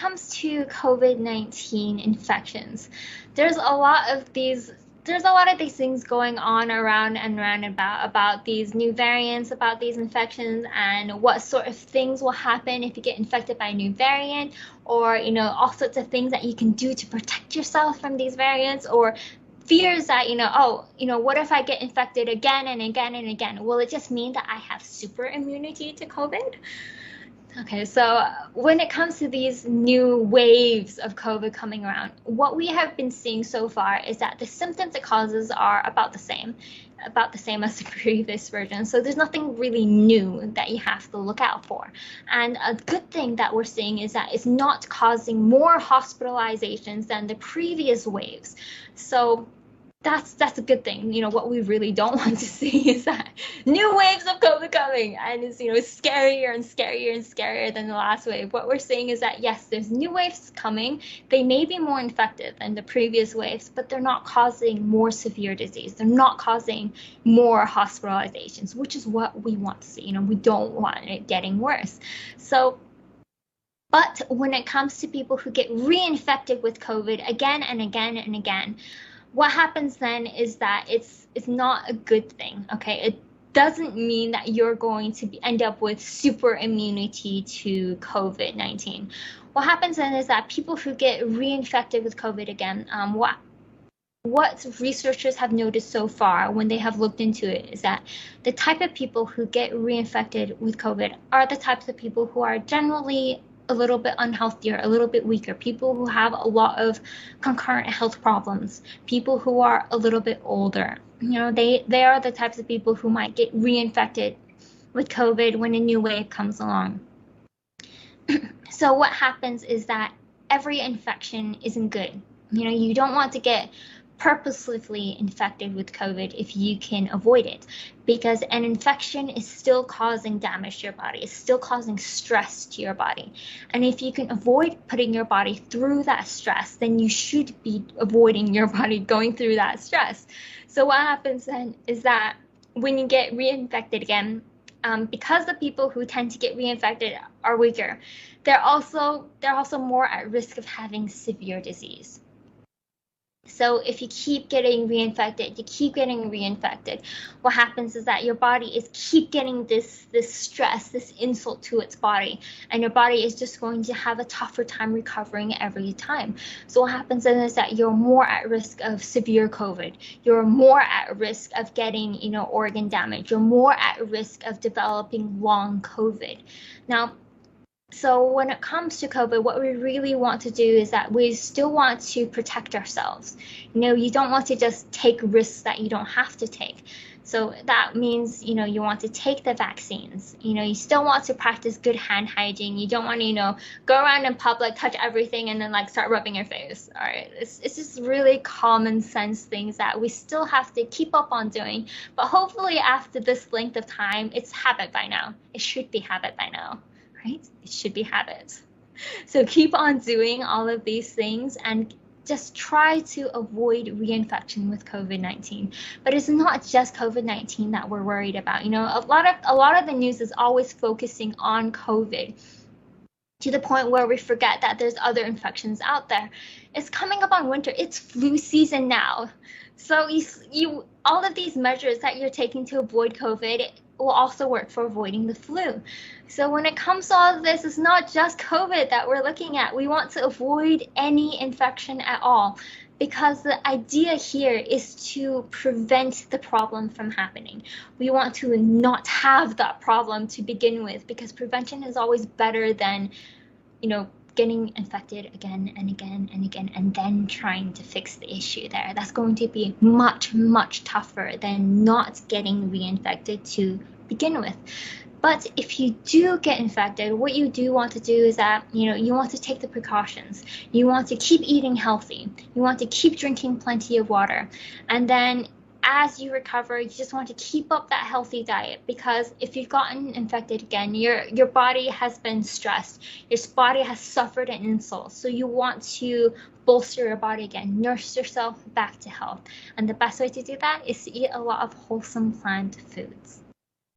comes to COVID-19 infections, there's a lot of these things going on around and around about these new variants, about these infections, and what sort of things will happen if you get infected by a new variant, or all sorts of things that you can do to protect yourself from these variants, or fears that what if I get infected again and again and again? Will it just mean that I have super immunity to COVID? Okay, so when it comes to these new waves of COVID coming around, what we have been seeing so far is that the symptoms it causes are about the same as the previous version. So there's nothing really new that you have to look out for. And a good thing that we're seeing is that it's not causing more hospitalizations than the previous waves. So that's a good thing. What we really don't want to see is that new waves of COVID coming, and it's scarier and scarier and scarier than the last wave. What we're seeing is that yes, there's new waves coming. They may be more infected than the previous waves, but they're not causing more severe disease. They're not causing more hospitalizations, which is what we want to see. We don't want it getting worse. But when it comes to people who get reinfected with COVID again and again and again, what happens then is that it's not a good thing, okay? It doesn't mean that you're going to end up with super immunity to COVID-19. What happens then is that people who get reinfected with COVID again, what researchers have noticed so far when they have looked into it is that the type of people who get reinfected with COVID are the types of people who are generally a little bit unhealthier, a little bit weaker, people who have a lot of concurrent health problems, people who are a little bit older. They are the types of people who might get reinfected with COVID when a new wave comes along. So what happens is that every infection isn't good. You don't want to get purposefully infected with COVID if you can avoid it, because an infection is still causing damage to your body, it's still causing stress to your body. And if you can avoid putting your body through that stress, then you should be avoiding your body going through that stress. So what happens then is that when you get reinfected again, because the people who tend to get reinfected are weaker, they're also more at risk of having severe disease. So if you keep getting reinfected, what happens is that your body is keep getting this stress, this insult to its body, and your body is just going to have a tougher time recovering every time. So what happens then is that you're more at risk of severe COVID. You're more at risk of getting, organ damage. You're more at risk of developing long COVID. Now, so when it comes to COVID, what we really want to do is that we still want to protect ourselves. You don't want to just take risks that you don't have to take. So that means, you want to take the vaccines. You still want to practice good hand hygiene. You don't want to, go around in public, touch everything, and then start rubbing your face. All right, it's just really common sense things that we still have to keep up on doing. But hopefully after this length of time, it's habit by now. It should be habit by now. Right? It should be habits. So keep on doing all of these things and just try to avoid reinfection with COVID-19. But it's not just COVID-19 that we're worried about. A lot of the news is always focusing on COVID, to the point where we forget that there's other infections out there. It's coming up on winter. It's flu season now. So all of these measures that you're taking to avoid COVID will also work for avoiding the flu. So when it comes to all of this, it's not just COVID that we're looking at. We want to avoid any infection at all, because the idea here is to prevent the problem from happening. We want to not have that problem to begin with, because prevention is always better than, getting infected again and again and again, and then trying to fix the issue there. That's going to be much, much tougher than not getting reinfected to begin with. But if you do get infected, what you do want to do is that, you want to take the precautions. You want to keep eating healthy. You want to keep drinking plenty of water. And then as you recover, you just want to keep up that healthy diet, because if you've gotten infected again, your body has been stressed. Your body has suffered an insult. So you want to bolster your body again, nurse yourself back to health. And the best way to do that is to eat a lot of wholesome plant foods.